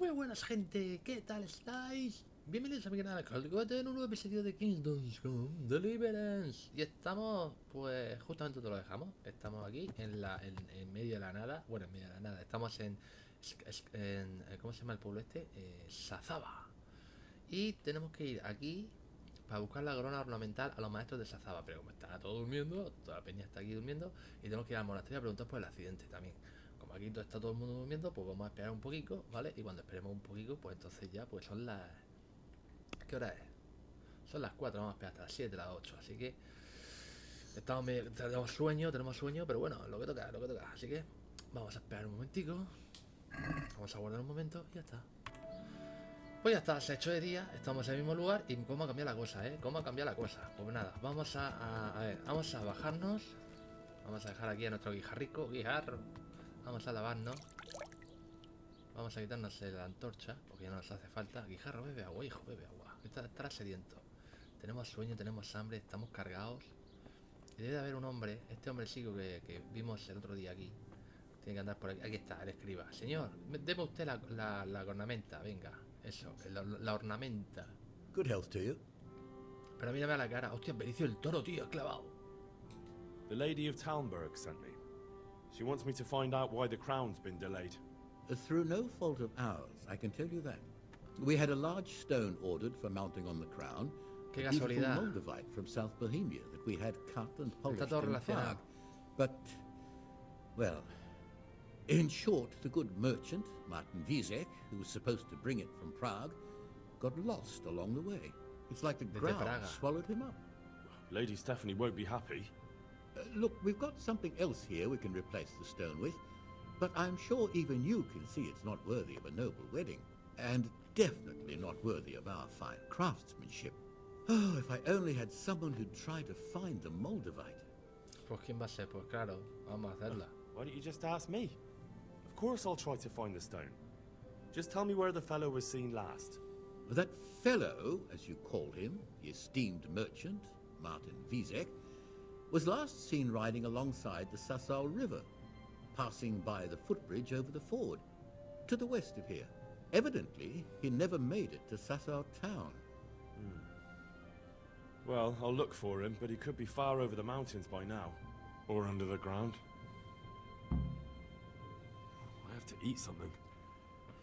Muy buenas gente, ¿qué tal estáis? Bienvenidos a mi canal, en un nuevo episodio de Kingdoms Come Deliverance. Y estamos, pues, justamente donde lo dejamos. Estamos aquí, en medio de la nada. Bueno, en medio de la nada, estamos ¿cómo se llama el pueblo este? Sazaba. Y tenemos que ir aquí para buscar la corona ornamental a los maestros de Sazaba. Pero como está todo durmiendo, toda la peña está aquí durmiendo, y tenemos que ir al monasterio a preguntar por el accidente también. Como aquí está todo el mundo durmiendo, pues vamos a esperar un poquito, ¿vale? Y cuando esperemos un poquito, pues entonces ya pues son las... ¿Qué hora es? Son las 4, vamos a esperar hasta las 7, las 8. Así que tenemos sueño, pero bueno, lo que toca, lo que toca. Así que vamos a esperar un momentico. Vamos a guardar un momento y ya está. Pues ya está, se ha hecho de día, estamos en el mismo lugar. ¿Y cómo ha cambiado la cosa, ¿Cómo ha cambiado la cosa? Pues nada, vamos a ver, vamos a bajarnos. Vamos a dejar aquí a nuestro guijarrico, guijarro. Vamos a lavarnos. Vamos a quitarnos la antorcha, porque ya no nos hace falta. Guijarro, bebe agua, hijo, bebe agua. Estará sediento. Tenemos sueño, tenemos hambre, estamos cargados. Y debe de haber un hombre, este hombre chico que vimos el otro día aquí. Tiene que andar por aquí. Aquí está, el escriba. Señor, deme usted la ornamenta, venga. Eso, la ornamenta. Good health to you. Pero mírame a la cara. Hostia, Benicio el Toro, tío, clavado. The Lady of Talmberg sent me. She wants me to find out why the crown's been delayed. Through no fault of ours, I can tell you that. We had a large stone ordered for mounting on the crown. Qué A beautiful casualidad. Moldavite from South Bohemia that we had cut and polished todo in relacionado. Prague. But, well, in short, the good merchant, Martin Wieseck, who was supposed to bring it from Prague, got lost along the way. It's like the Desde ground Praga. swallowed him up. Lady Stephanie won't be happy. Look, we've got something else here we can replace the stone with, but I'm sure even you can see it's not worthy of a noble wedding, and definitely not worthy of our fine craftsmanship. Oh, if I only had someone who'd try to find the Moldavite. Pues quién va a ser, pues claro, vamos a hacerla. Why don't you just ask me? Of course I'll try to find the stone. Just tell me where the fellow was seen last. That fellow, as you call him, the esteemed merchant, Martin Wieseck, was last seen riding alongside the Sassau River, passing by the footbridge over the ford, to the west of here. Evidently, he never made it to Sassau town. Well, I'll look for him, but he could be far over the mountains by now. Or under the ground. I have to eat something.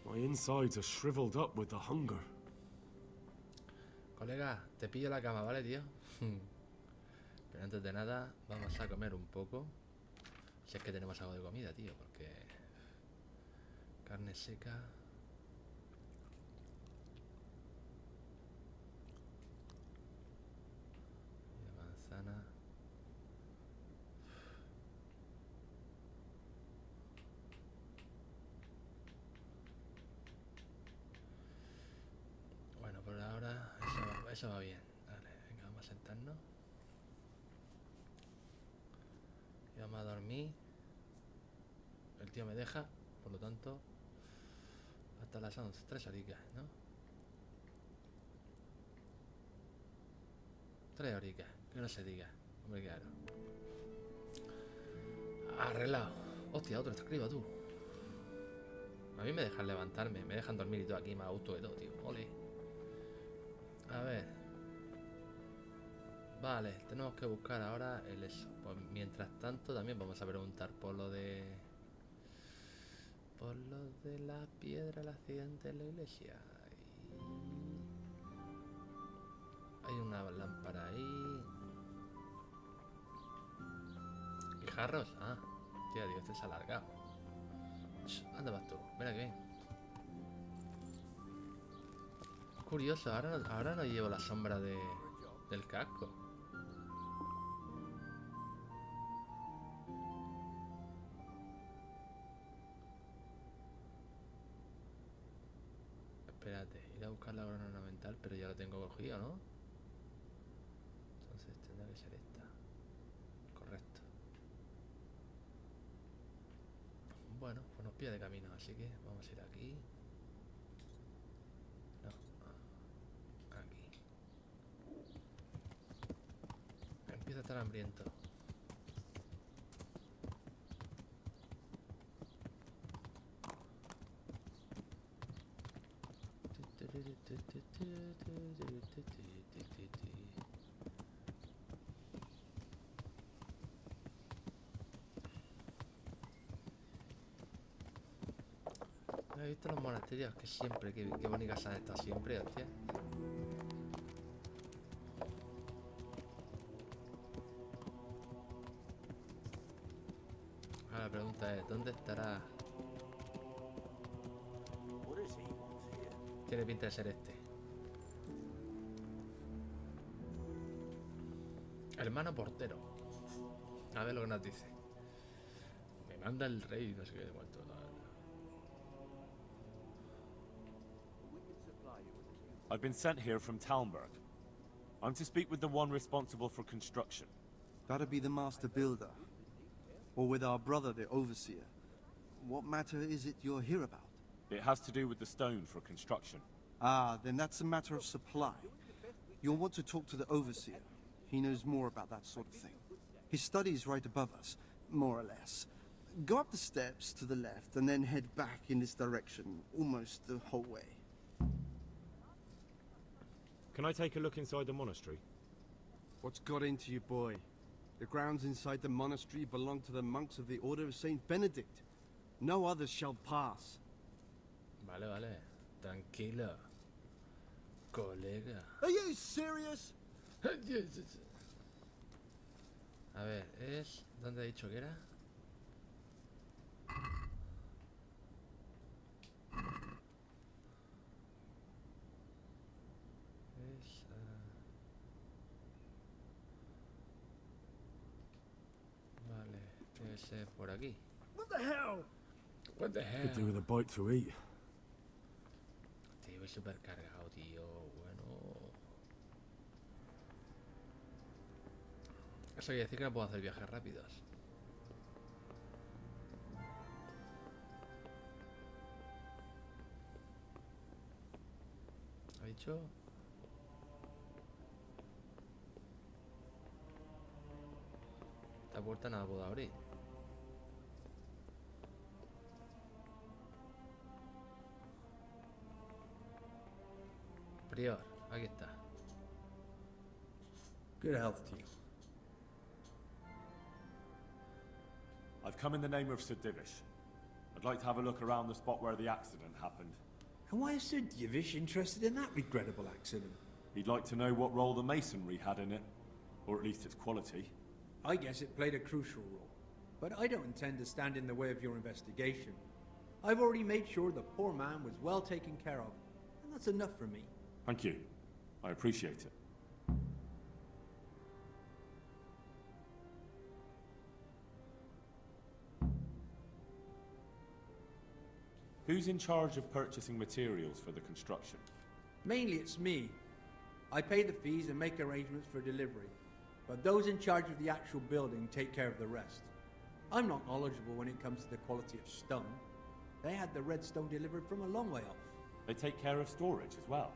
My insides are shriveled up with the hunger. Colega, te pillo la cama, ¿vale, tío? Pero antes de nada, vamos a comer un poco. Si es que tenemos algo de comida, tío, porque... Carne seca... Y manzana... Bueno, por ahora eso va bien. Vale, venga, vamos a sentarnos. Y vamos a dormir. El tío me deja, por lo tanto, hasta las 11, 3 horicas, ¿no? 3 horicas, que no se diga. Hombre, claro. Arreglado. Hostia, otro está escriba, tú. A mí me dejan levantarme, me dejan dormir y todo aquí, más a gusto de todo, tío. Ole. A ver. Vale, tenemos que buscar ahora el eso. Pues mientras tanto también vamos a preguntar por lo de... Por lo de la piedra, el accidente en la iglesia. Hay una lámpara ahí. ¿Guijarros? Ah, tía, Dios, este se ha alargado. ¿Dónde vas tú? Mira que bien. Curioso, ahora no llevo la sombra del casco. Espérate, ir a buscar la corona ornamental, pero ya lo tengo cogido, ¿no? Entonces tendrá que ser esta. Correcto. Bueno, pues nos pilla de camino, así que vamos a ir aquí. No, aquí. Empieza a estar hambriento. ¿Has visto los monasterios? Que siempre, qué bonitas han estado siempre, hostia. Ahora la pregunta es, ¿dónde estará? Tiene pinta de ser este. Hermano portero. A ver lo que nos dice. Me manda el rey, no sé qué de cuánto. I've been sent here from Talmberg. I'm to speak with the one responsible for construction. That'd be the master builder. Or with our brother, the overseer. What matter is it you're here about? It has to do with the stone for construction. Ah, then that's a matter of supply. You'll want to talk to the overseer. He knows more about that sort of thing. His study is right above us, more or less. Go up the steps to the left and then head back in this direction, almost the whole way. Can I take a look inside the monastery? What's got into you, boy? The grounds inside the monastery belong to the monks of the Order of Saint Benedict. No others shall pass. Vale, vale. Tranquilo. Colega. Are you serious? A ver, es... ¿Dónde he dicho que era? Es... Vale, debe ser por aquí. What the hell? What the hell? Could do with a bite to eat. Tío, voy súper cargado, tío. Bueno... Eso quiere decir que no puedo hacer viajes rápidos. ¿Ha dicho? Esta puerta no la puedo abrir. Prior, aquí está. Good health to you. I've come in the name of Sir Divish. I'd like to have a look around the spot where the accident happened. And why is Sir Divish interested in that regrettable accident? He'd like to know what role the masonry had in it, or at least its quality. I guess it played a crucial role. But I don't intend to stand in the way of your investigation. I've already made sure the poor man was well taken care of, and that's enough for me. Thank you. I appreciate it. Who's in charge of purchasing materials for the construction? Mainly it's me. I pay the fees and make arrangements for delivery. But those in charge of the actual building take care of the rest. I'm not knowledgeable when it comes to the quality of stone. They had the red stone delivered from a long way off. They take care of storage as well.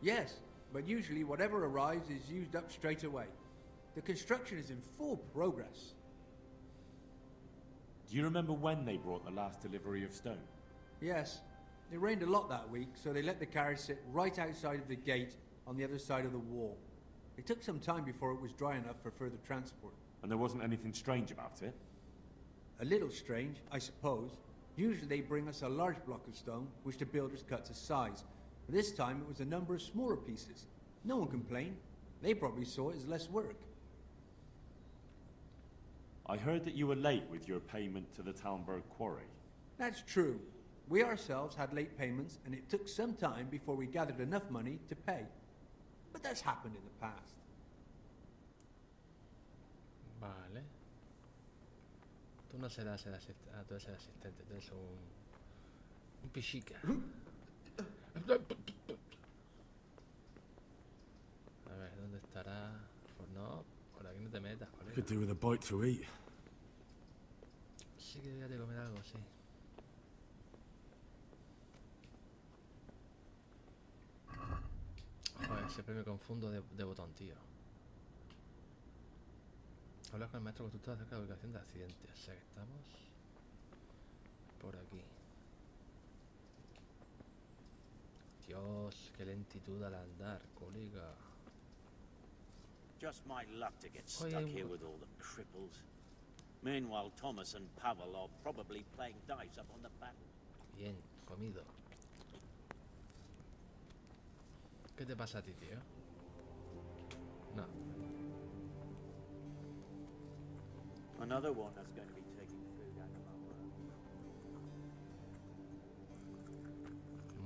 Yes, but usually whatever arrives is used up straight away. The construction is in full progress. Do you remember when they brought the last delivery of stone? Yes, it rained a lot that week, so they let the carriage sit right outside of the gate on the other side of the wall. It took some time before it was dry enough for further transport. And there wasn't anything strange about it? A little strange, I suppose. Usually they bring us a large block of stone, which the builders cut to size. But this time it was a number of smaller pieces. No one complained. They probably saw it as less work. I heard that you were late with your payment to the Talmberg quarry. That's true. We ourselves had late payments, and it took some time before we gathered enough money to pay. But that's happened in the past. Vale. Tú no serás el asistente. Ah, tú eres el asistente. Tú eres un pichica. A ver, ¿dónde estará? Pues no, por aquí no te metas, colega. Could do with a bite to eat. Sí que deberías de comer algo, sí. Joder, siempre me confundo de botón, tío. Habla con el maestro constructor acerca de la ubicación de accidentes. O sea que estamos por aquí. Dios, qué lentitud al andar, colega. Just my luck to get Oye, stuck here with all the cripples. Meanwhile, Thomas and Pavel are probably playing dice up on the battle. Bien, comido. ¿Qué te pasa a ti, tío? No. Another one that's going to be taking food out of our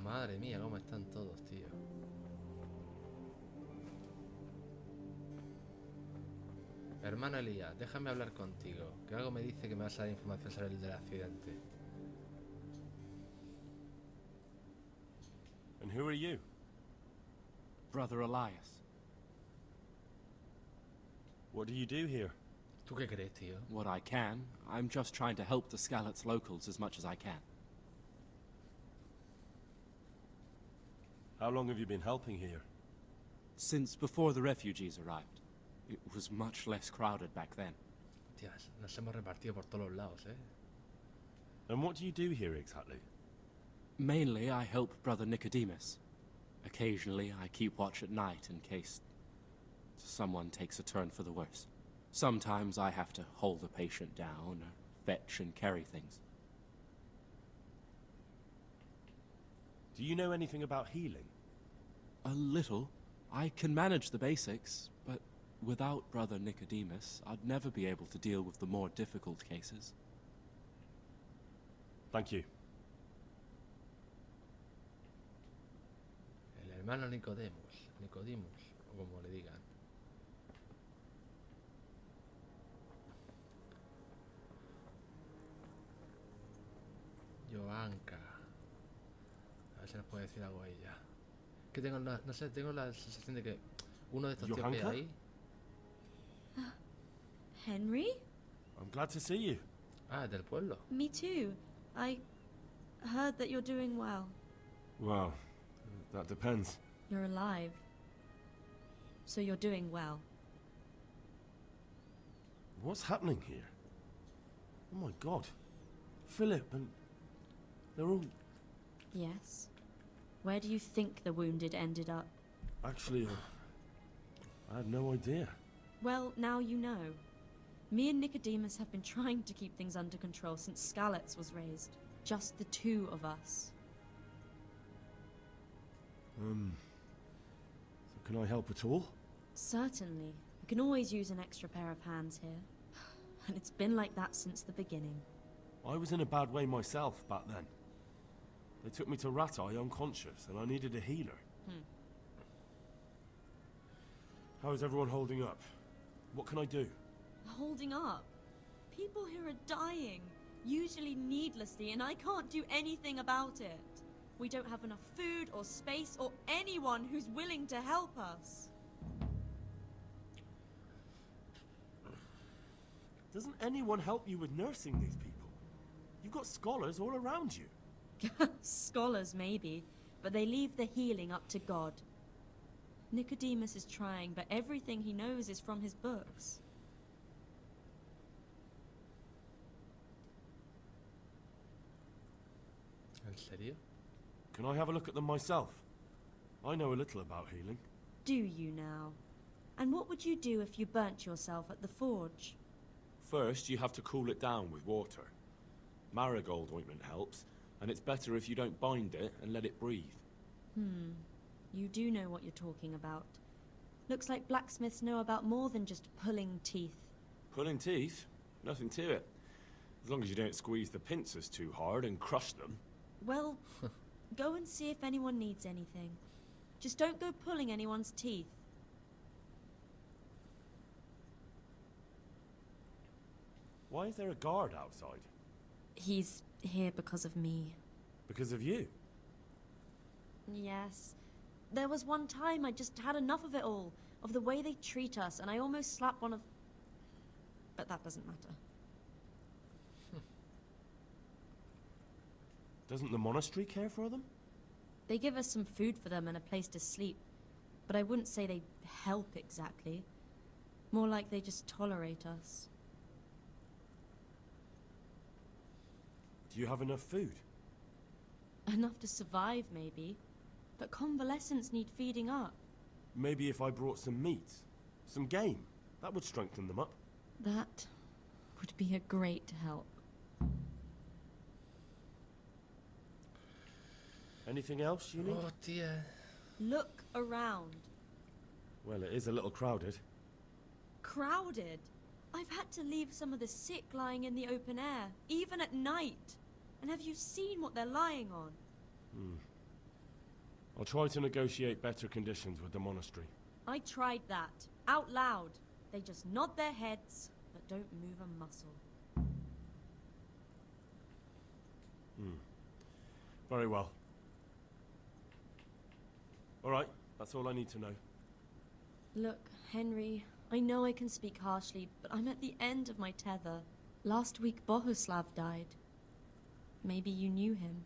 Madre mía, cómo están todos, tío. Hermano Elías, déjame hablar contigo, que algo me dice que me vas a dar información sobre el del accidente. And who are you? Brother Elias. What do you do here? ¿Tú qué crees, tío? What I can. I'm just trying to help the Skalitz locals as much as I can. How long have you been helping here? Since before the refugees arrived. It was much less crowded back then. Tías, nos hemos repartido por todos los lados, And what do you do here exactly? Mainly, I help Brother Nicodemus. Occasionally, I keep watch at night in case someone takes a turn for the worse. Sometimes I have to hold a patient down, or fetch and carry things. Do you know anything about healing? A little. I can manage the basics, but without Brother Nicodemus, I'd never be able to deal with the more difficult cases. Thank you. El hermano Nicodemus, o como le digan. Joanka. A ver si nos puede decir algo ella. Que tengo no sé, tengo la sensación de que uno de estos tíos que hay Johanka? ahí. Henry? I'm glad to see you. Ah, del pueblo. Me too. I heard that you're doing well. Well, that depends. You're alive. So you're doing well. What's happening here? Oh my god. Philip and... they're all... Yes. Where do you think the wounded ended up? Actually, I had no idea. Well, now you know. Me and Nicodemus have been trying to keep things under control since Skalitz was raised. Just the two of us. So can I help at all? Certainly. We can always use an extra pair of hands here. And it's been like that since the beginning. I was in a bad way myself back then. They took me to Ratai unconscious, and I needed a healer. How is everyone holding up? What can I do? Holding up. People here are dying, usually needlessly, and I can't do anything about it. We don't have enough food or space or anyone who's willing to help us. Doesn't anyone help you with nursing these people? You've got scholars all around you. Scholars, maybe, but they leave the healing up to God. Nicodemus is trying, but everything he knows is from his books. ¿En serio? Can I have a look at them myself? I know a little about healing. Do you now? And what would you do if you burnt yourself at the forge? First, you have to cool it down with water. Marigold ointment helps, and it's better if you don't bind it and let it breathe. You do know what you're talking about. Looks like blacksmiths know about more than just pulling teeth. Pulling teeth? Nothing to it. As long as you don't squeeze the pincers too hard and crush them. Well, go and see if anyone needs anything. Just don't go pulling anyone's teeth. Why is there a guard outside? He's here because of me. Because of you. Yes. There was one time I just had enough of it all, of the way they treat us, and I almost slapped one of... But that doesn't matter. Doesn't the monastery care for them? They give us some food for them and a place to sleep, but I wouldn't say they help exactly. More like they just tolerate us. Do you have enough food? Enough to survive, maybe. but convalescents need feeding up. Maybe if I brought some meat, some game, that would strengthen them up. That would be a great help. Anything else you need? Oh, tía. Look around. Well, it is a little crowded. Crowded? I've had to leave some of the sick lying in the open air, even at night. And have you seen what they're lying on? I'll try to negotiate better conditions with the monastery. I tried that, out loud. They just nod their heads, but don't move a muscle. Very well. All right, that's all I need to know. Look, Henry, I know I can speak harshly, but I'm at the end of my tether. Last week Bohuslav died. Maybe you knew him.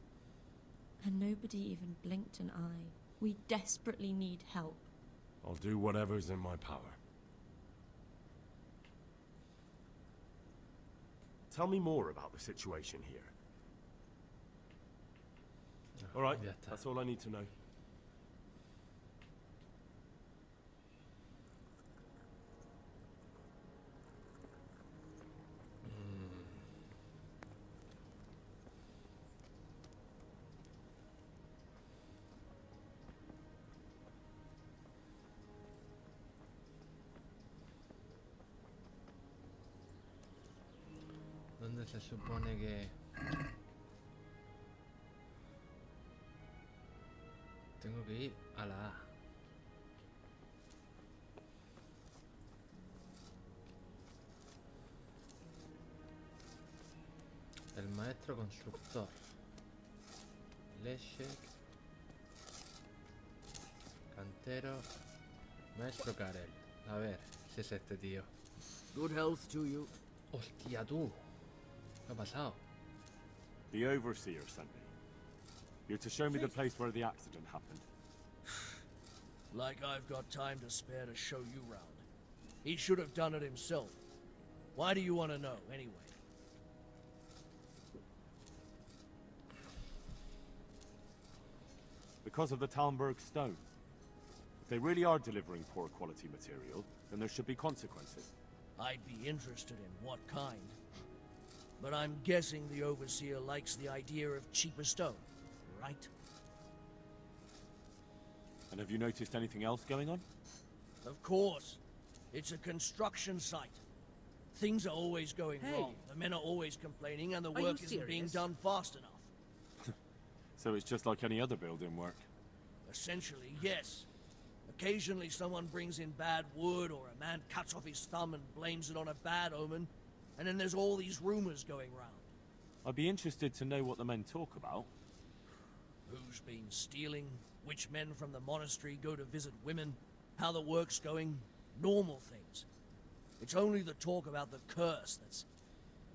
And nobody even blinked an eye. We desperately need help. I'll do whatever's in my power. Tell me more about the situation here. All right, Ya está. that's all I need to know. ¿Dónde se supone que...? Tengo que ir a la A. El maestro constructor. Leszek. Cantero. Maestro Karel. A ver si es este tío. Good health to you. Hostia, tú. ¿Qué ha pasado? The Overseer sent me. You're to show me the place where the accident happened. Like I've got time to spare to show you round. He should have done it himself. Why do you want to know, anyway? Because of the Talmberg stone. If they really are delivering poor quality material, then there should be consequences. I'd be interested in what kind. But I'm guessing the Overseer likes the idea of cheaper stone, right? And have you noticed anything else going on? Of course. It's a construction site. Things are always going wrong. The men are always complaining, and the work isn't being done fast enough. So it's just like any other building work. Essentially, yes. Occasionally someone brings in bad wood, or a man cuts off his thumb and blames it on a bad omen, and then there's all these rumors going round. I'd be interested to know what the men talk about. Who's been stealing, which men from the monastery go to visit women, how the work's going, normal things. It's only the talk about the curse that's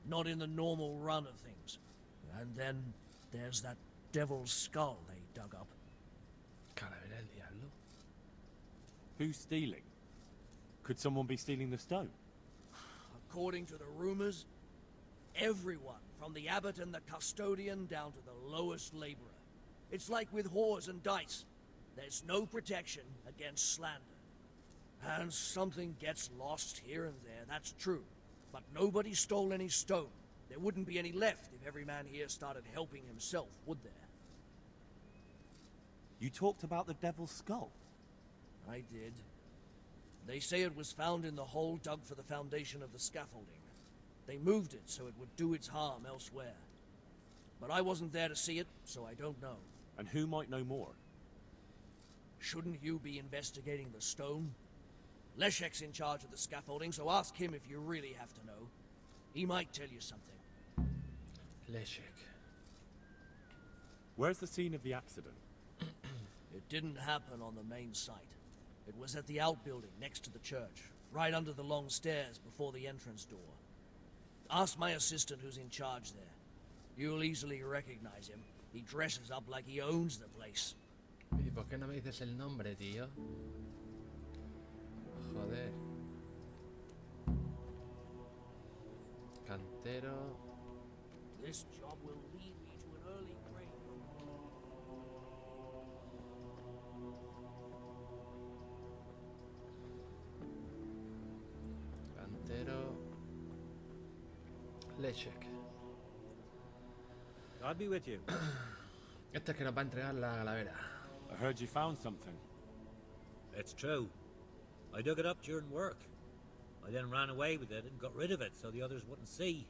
not in the normal run of things. And then there's that devil's skull they dug up. Calavera del Diablo. Who's stealing? Could someone be stealing the stone? According to the rumors, everyone, from the abbot and the custodian down to the lowest laborer. It's like with whores and dice. There's no protection against slander. And something gets lost here and there, that's true. But nobody stole any stone. There wouldn't be any left if every man here started helping himself, would there? You talked about the devil's skull. I did. They say it was found in the hole dug for the foundation of the scaffolding. They moved it so it would do its harm elsewhere. But I wasn't there to see it, so I don't know. And who might know more? Shouldn't you be investigating the stone? Leszek's in charge of the scaffolding, so ask him if you really have to know. He might tell you something. Leszek. Where's the scene of the accident? It didn't happen on the main site. It was at the outbuilding next to the church, right under the long stairs before the entrance door. Ask my assistant who's in charge there. You'll easily recognize him. He dresses up like he owns the place. ¿Y por qué no me dices el nombre, tío? Joder. Cantero. This job will lead me to an early grave. Lechek. God be with you. Este es que nos va a entregar la calavera. I heard you found something. It's true. I dug it up during work. I then ran away with it and got rid of it so the others wouldn't see.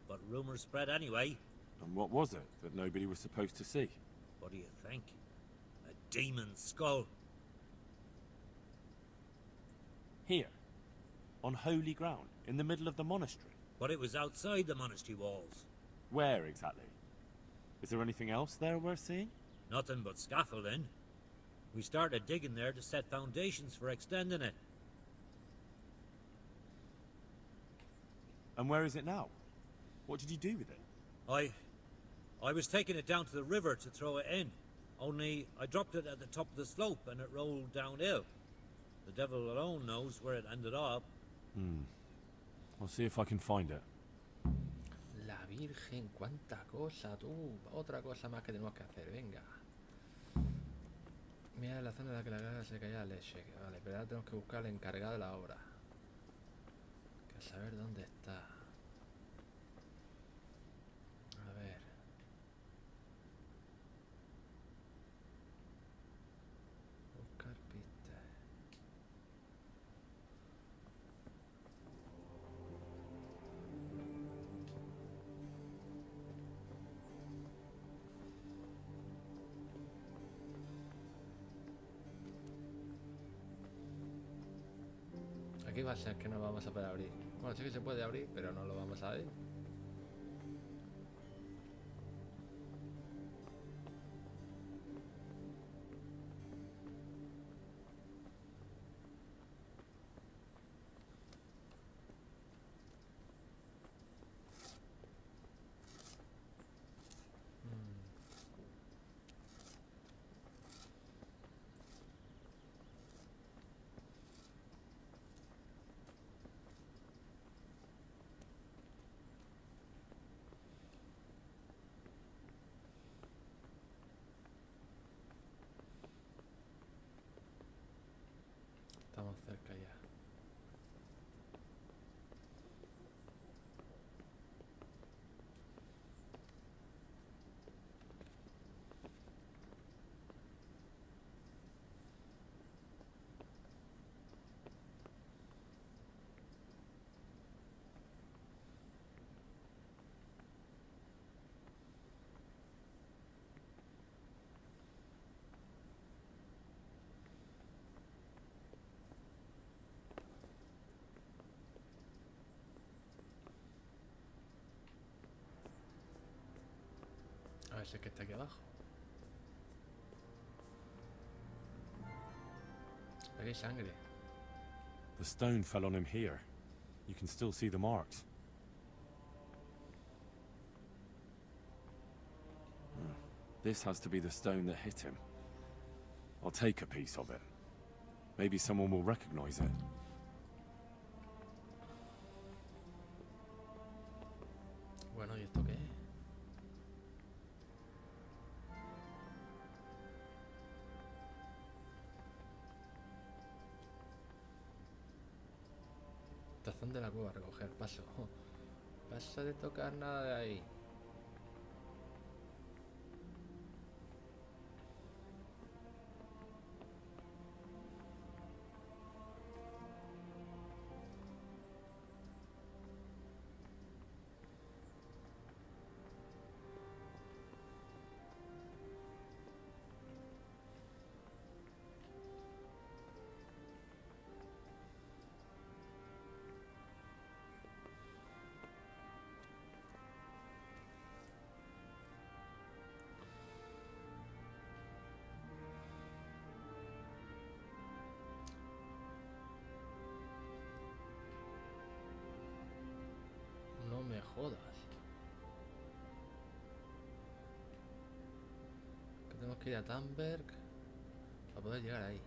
But rumors spread anyway. And what was it that nobody was supposed to see? What do you think? A demon's skull. Here. On holy ground. In the middle of the monastery. But it was outside the monastery walls. Where exactly? Is there anything else there worth seeing? Nothing but scaffolding. We started digging there to set foundations for extending it. And where is it now? What did you do with it? I was taking it down to the river to throw it in. Only I dropped it at the top of the slope and it rolled downhill. The devil alone knows where it ended up. I'll see if I can find it. La Virgen, cuánta cosa, tú. Otra cosa más que tenemos que hacer, venga. Mira la zona en la que la caga se caía Lechek. Vale, pero ahora tenemos que buscar al encargado de la obra. Que saber dónde está. A ver. Buscar pistas. Aquí va a ser que no lo vamos a poder abrir. Bueno, sí que se puede abrir, pero no lo vamos a abrir. Estamos cerca ya. A ver si es que está aquí abajo. Aquí hay sangre. The stone fell on him here. You can still see the marks. This has to be the stone that hit him. I'll take a piece of it. Maybe someone will recognize it. Bueno, ¿y esto qué es? Tazón de la cueva, recoger, paso. Paso de tocar nada de ahí. No me jodas. Que tenemos que ir a Tamberg para poder llegar ahí.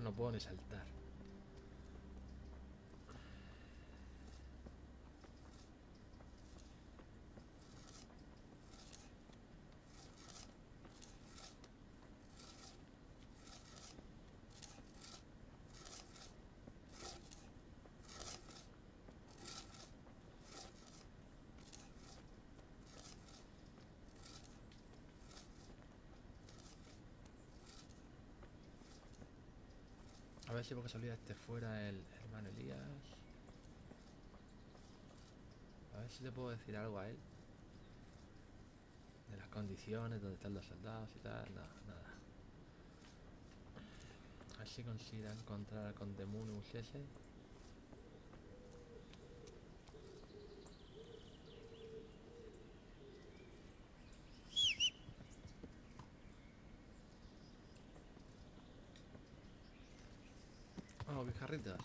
no puedo ni saltar. A ver si por casualidad esté fuera el hermano Elías. A ver si le puedo decir algo a él. De las condiciones, donde están los soldados y tal. No, nada. A ver si consiga encontrar al Condemunus ese. Oh, guijarritas.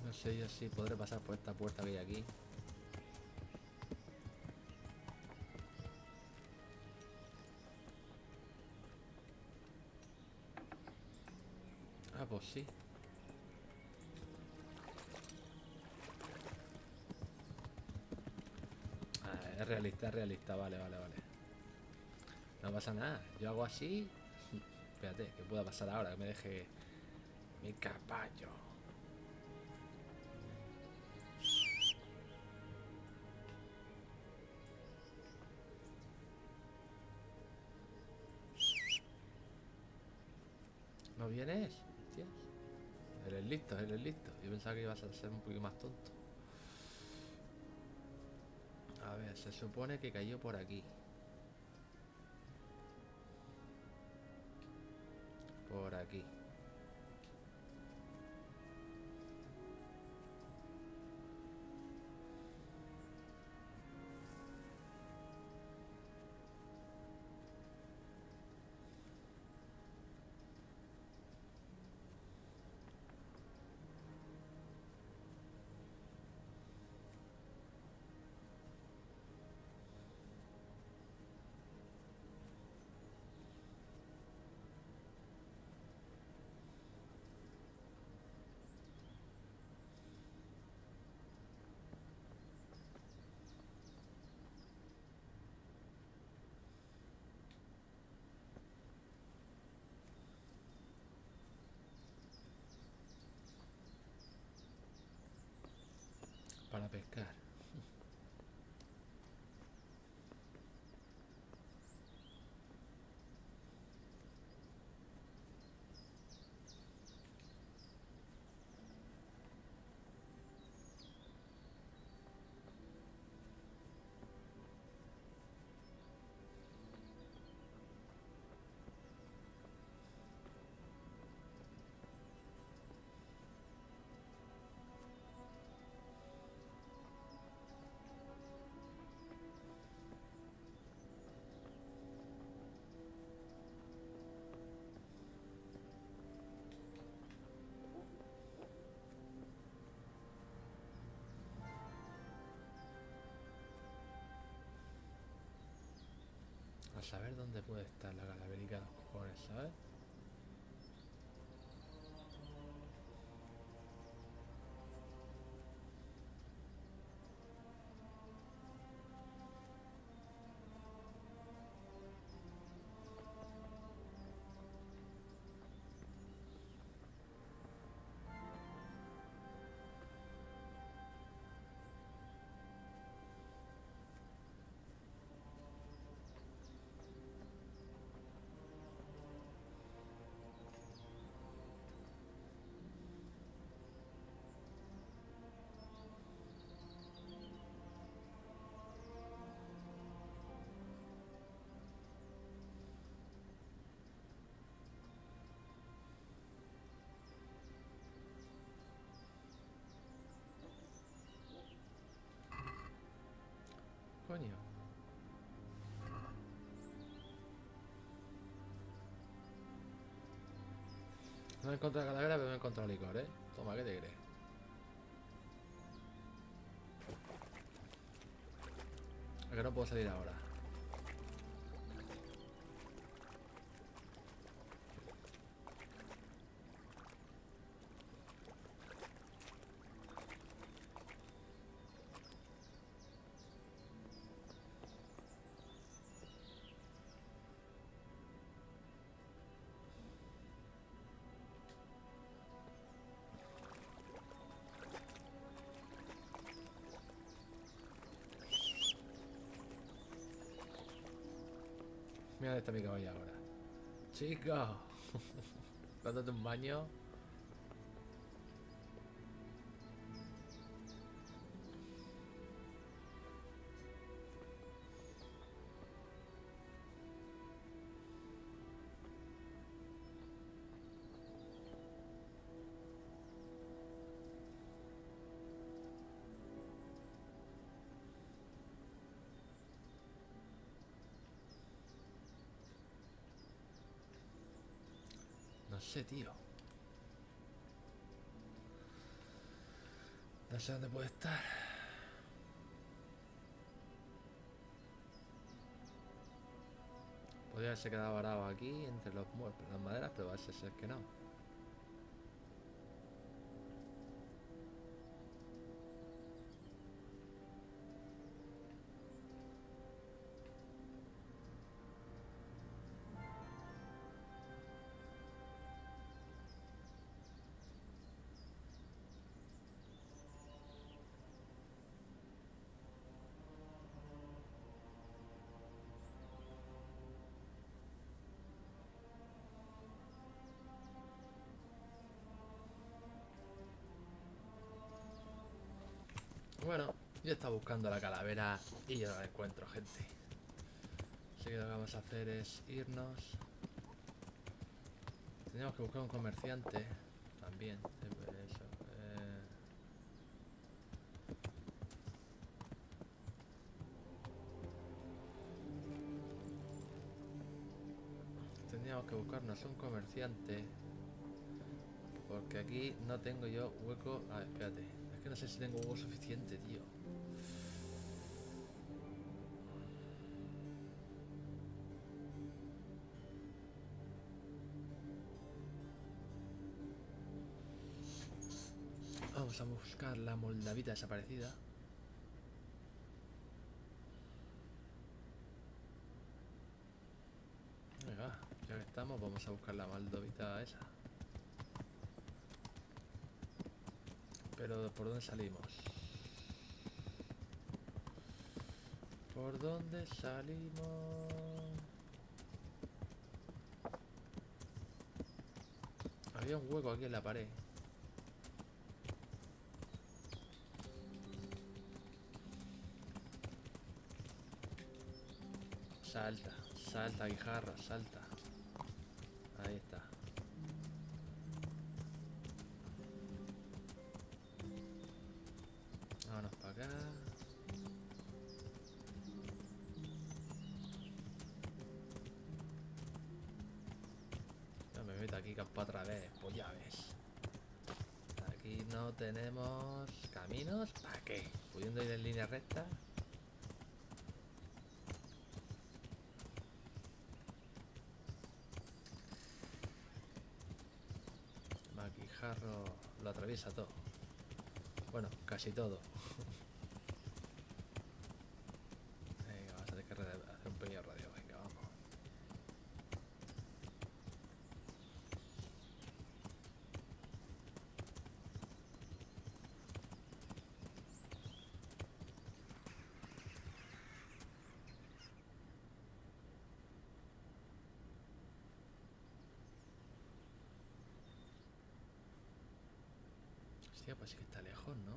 No sé yo si podré pasar por esta puerta que hay aquí. Ah, pues sí. Ah, es realista, vale, vale, vale. No pasa nada, yo hago así. Espérate, que pueda pasar ahora, que me deje mi caballo. ¿No vienes? Hostias. Eres listo, eres listo. Yo pensaba que ibas a ser un poquito más tonto. A ver, se supone que cayó por aquí. Por aquí. Para pescar. A saber dónde puede estar la calaverica de los cojones, ¿sabes? Coño. No he encontrado calavera, pero me he encontrado licor, ¿eh? Toma, ¿qué te crees? Es que no puedo salir ahora. Mira dónde está mi caballo ahora. Chico. Dándote un baño. No sé, tío. No sé dónde puede estar. Podría haberse quedado varado aquí entre las maderas, pero parece ser que no. Bueno, yo estaba buscando la calavera y yo no la encuentro, gente. Así que lo que vamos a hacer es irnos. Teníamos que buscar un comerciante también. Eso. Tendríamos que buscarnos un comerciante. Porque aquí no tengo yo hueco. A ver, espérate. Es que no sé si tengo hueco suficiente, tío. Vamos a buscar la moldavita desaparecida. Venga, ya que estamos, vamos a buscar la moldavita esa. Pero ¿por dónde salimos? ¿Por dónde salimos? Había un hueco aquí en la pared. Salta, salta, guijarra, salta. Ahí está. Vámonos para acá. No me meto aquí campo otra vez, pues ya ves. Aquí no tenemos caminos. ¿Para qué? Pudiendo ir en línea recta. Maquijarro lo atraviesa todo. Bueno, casi todo. Venga, vamos a tener que hacer un pequeño radio. Venga, vamos. Hostia, pues sí que está lejos, ¿no?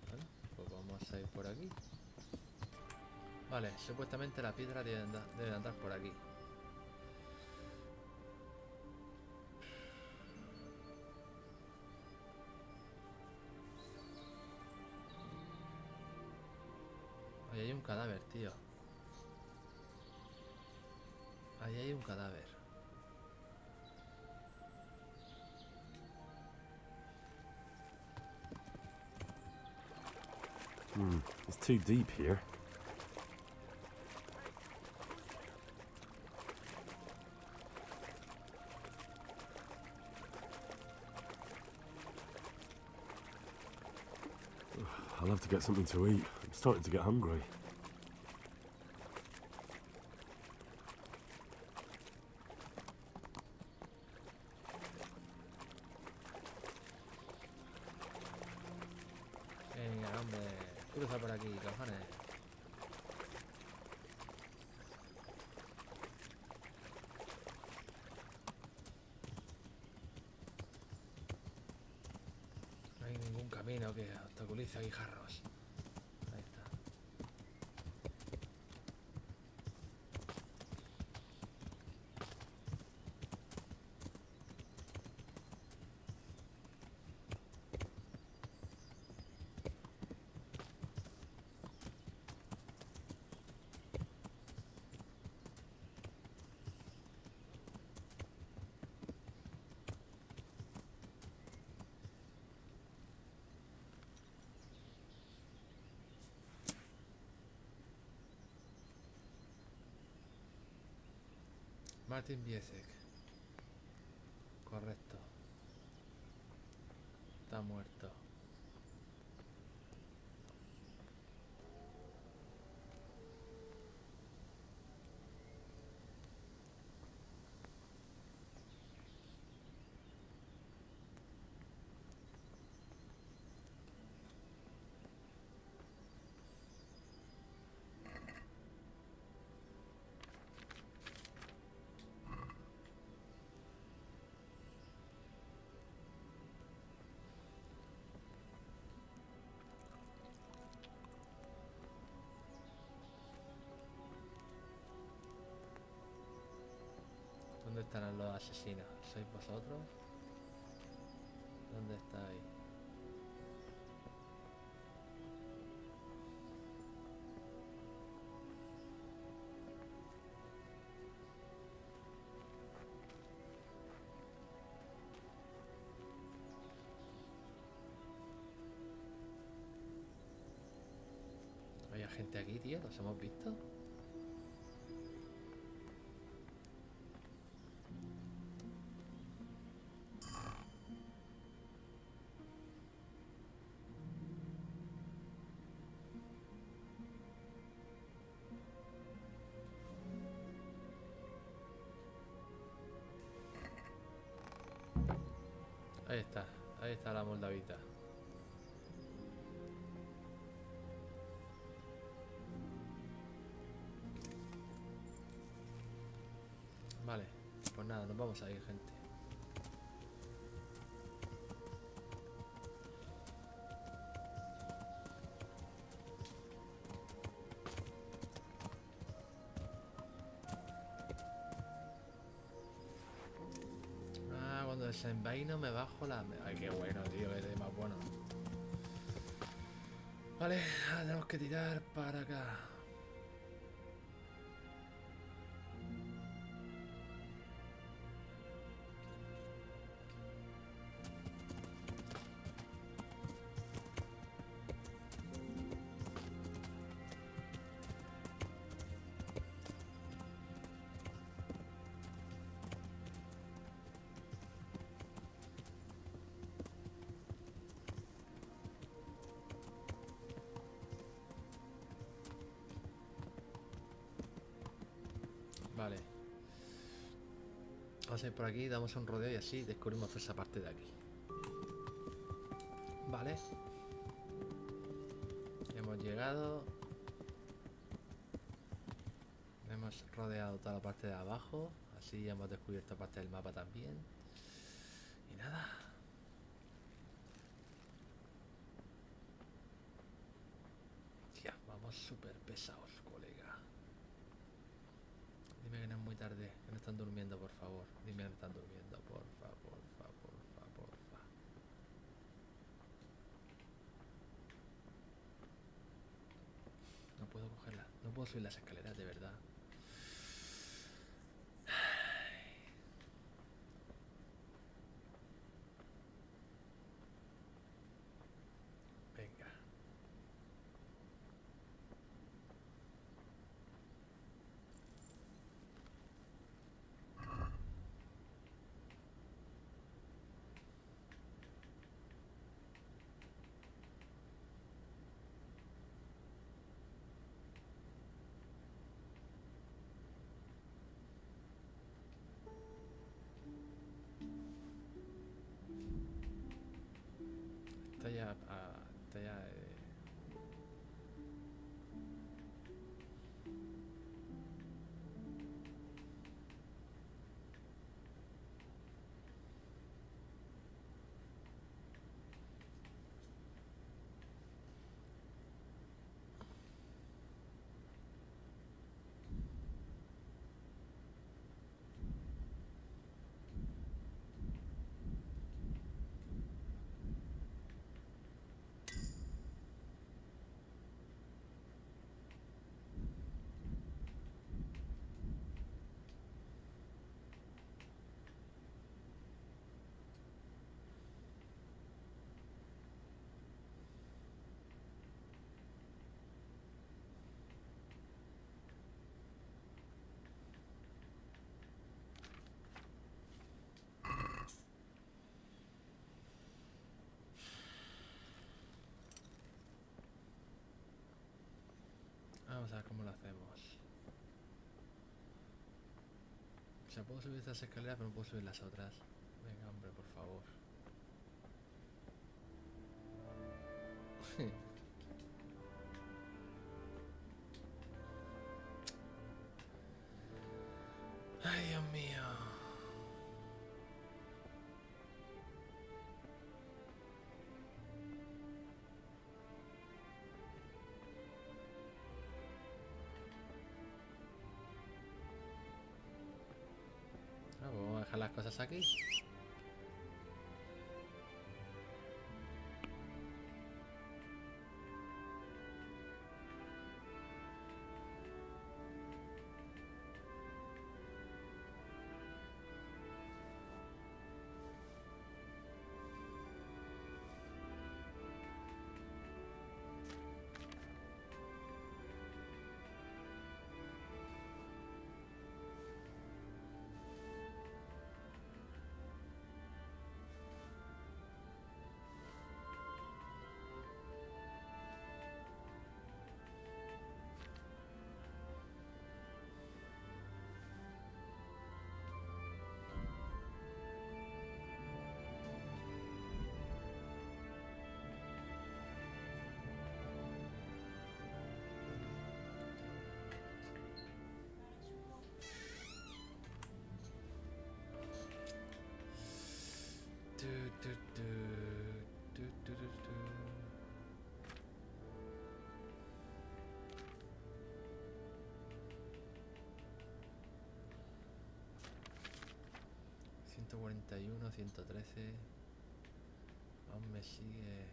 Bueno, pues vamos a ir por aquí. Vale, supuestamente la piedra debe andar por aquí. un cadáver, tío. Ahí hay un cadáver. It's too deep here. I'll have to get something to eat. I'm starting to get hungry. Venga, hombre. Cruza por aquí, cojones. No hay ningún camino que obstaculice a guijarros. Ahí está. Martin Biesek. Correcto. Está muerto. ¿Dónde estarán los asesinos? ¿Sois vosotros? ¿Dónde estáis? ¿Hay gente aquí, tío? ¿Los hemos visto? Ahí está la moldavita. Vale, pues nada, nos vamos a ir, gente. Cuando desenvaino me bajo la... Ay, qué bueno, tío, que es más bueno. Vale, ahora tenemos que tirar para acá. Vale. Vamos a ir por aquí, damos un rodeo y así descubrimos toda esa parte de aquí. Vale. Hemos llegado. Hemos rodeado toda la parte de abajo. Así hemos descubierto parte del mapa también. Y nada. Tía, vamos súper pesados, colega. Dime que no es muy tarde, que no están durmiendo, por favor. Dime que no están durmiendo, porfa, porfa, porfa, porfa. No puedo coger puedo subir las escaleras, de verdad. Venga. Está ya... está ya... Vamos a ver cómo lo hacemos. O sea, puedo subir estas escaleras, pero no puedo subir las otras. Venga, hombre, por favor. Ay, Dios mío. Ah, pues vamos a dejar las cosas aquí. Du, du, du, du, du, du, du. ...141, 113... Aún me sigue...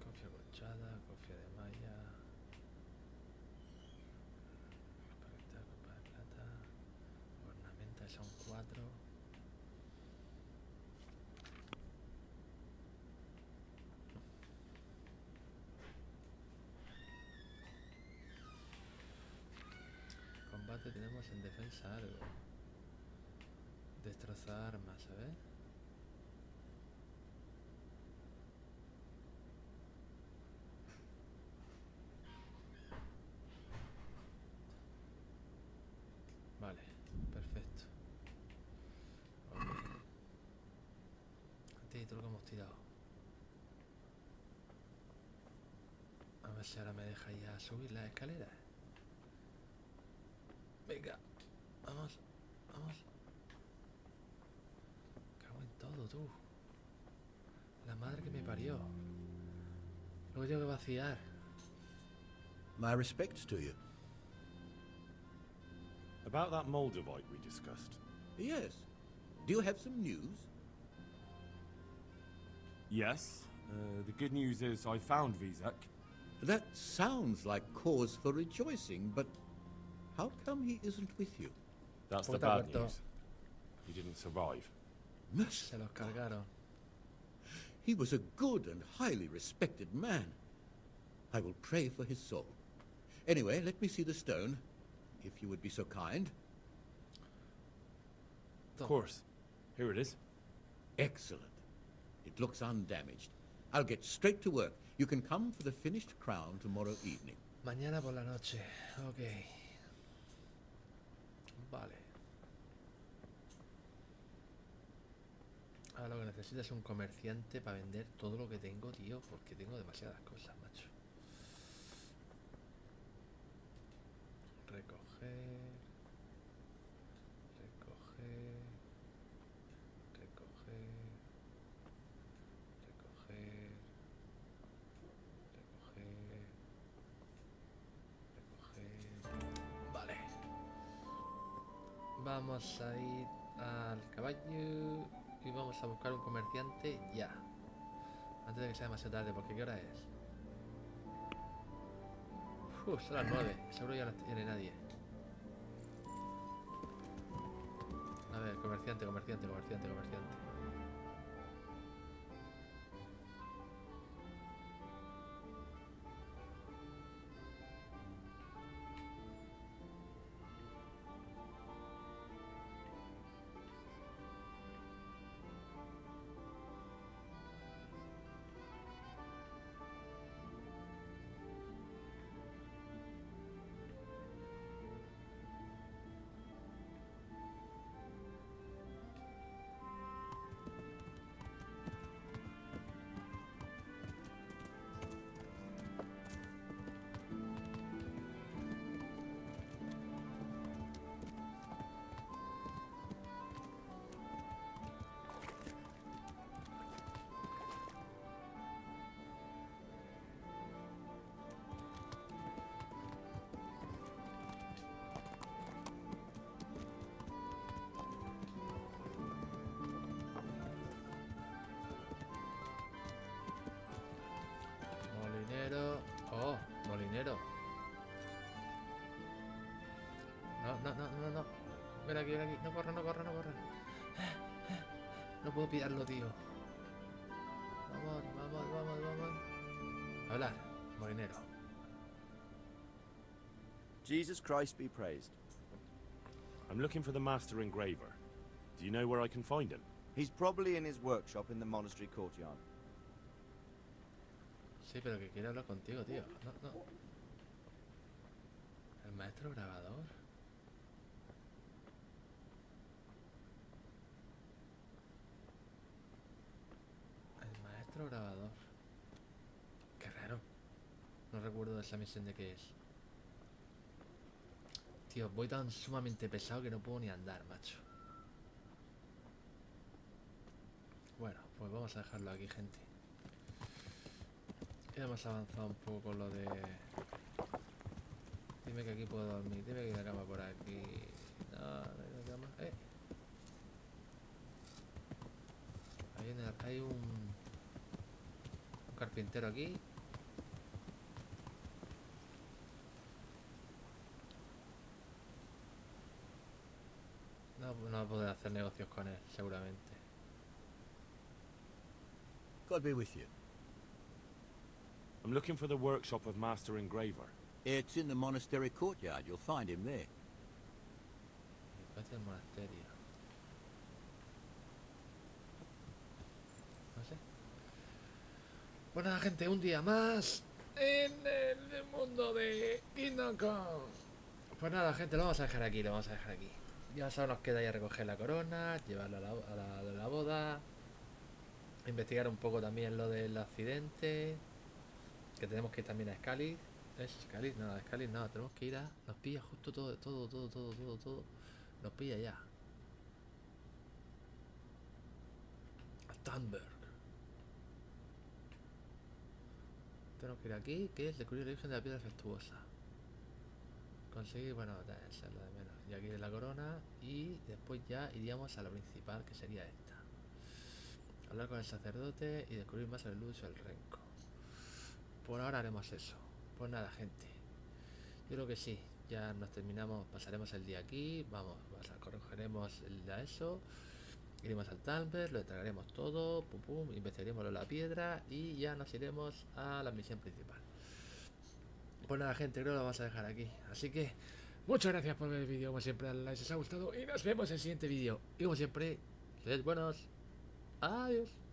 Cofia colchada, cofia de malla... Copa de plata... Ornamentas son 4... Combate tenemos en defensa algo. Destrozar armas, a ver. Vale, perfecto. Ok. Este todo lo que hemos tirado. A ver si ahora me deja ya subir la escalera. Venga, vamos, vamos. Cago en todo, tú. La madre que me parió. Luego tengo que vaciar. My respects to you. About that Moldavite we discussed. Yes. Do you have some news? Yes. The good news is I found Vizek. That sounds like cause for rejoicing, but how come he isn't with you? That's the Puta bad muerto. news. He didn't survive. Mercy. Se los cargaron. He was a good and highly respected man. I will pray for his soul. Anyway, let me see the stone, if you would be so kind. Of course. Here it is. Excellent. It looks undamaged. I'll get straight to work. You can come for the finished crown tomorrow evening. Mañana por la noche. Ok. Vale. Ahora lo que necesito es un comerciante para vender todo lo que tengo, tío, porque tengo demasiadas cosas, macho. Recoger. Recoger. Recoger. Recoger. Recoger. Vale. Vamos a ir al caballo y vamos a buscar un comerciante ya. Antes de que sea demasiado tarde, porque ¿qué hora es? Son las 9. Seguro ya no tiene nadie. A ver, comerciante. Molinero. Oh, molinero. No. Ven aquí. No corra. No puedo pillarlo, tío. Vamos. Hablar, molinero. Jesus Christ be praised. I'm looking for the master engraver. Do you know where I can find him? He's probably in his workshop in the monastery courtyard. Sí, pero que quiero hablar contigo, tío. No. El maestro grabador. El maestro grabador. Qué raro. No recuerdo de esa misión de qué es. Tío, voy tan sumamente pesado que no puedo ni andar, macho. Bueno, pues vamos a dejarlo aquí, gente. Ya hemos avanzado un poco con lo de... Dime que aquí puedo dormir, dime que hay una cama por aquí. No hay una cama. Hay un carpintero aquí. No voy a poder hacer negocios con él, seguramente. God be with you. I'm looking for the workshop of master engraver. It's in the monastery courtyard. You'll find him there. Parece el monasterio. No sé. Pues nada, gente, un día más en el mundo de Kingdom Come. Pues nada, gente, lo vamos a dejar aquí, Ya solo nos queda ya recoger la corona, llevarla a la boda, investigar un poco también lo del accidente, que tenemos que ir también a Scalis. ¿Es Scalis? No, Scalis no, tenemos que ir a... Nos pilla justo todo. Nos pilla ya. A Thunberg. Tenemos que ir aquí, que es descubrir el origen de la piedra defectuosa. Conseguir, bueno, esa es lo de menos. Y aquí de la corona. Y después ya iríamos a la principal, que sería esta. A hablar con el sacerdote y descubrir más el Lucio del Renco. Por ahora haremos eso. Pues nada, gente. Yo creo que sí. Ya nos terminamos, pasaremos el día aquí. Vamos, corregiremos eso. Iremos al Talbert, lo tragaremos todo. Pum pum, investigaremos la piedra. Y ya nos iremos a la misión principal. Pues nada, gente, creo que lo vamos a dejar aquí. Así que muchas gracias por ver el vídeo. Como siempre, dale like si os ha gustado. Y nos vemos en el siguiente vídeo. Y como siempre, sed buenos. Adiós.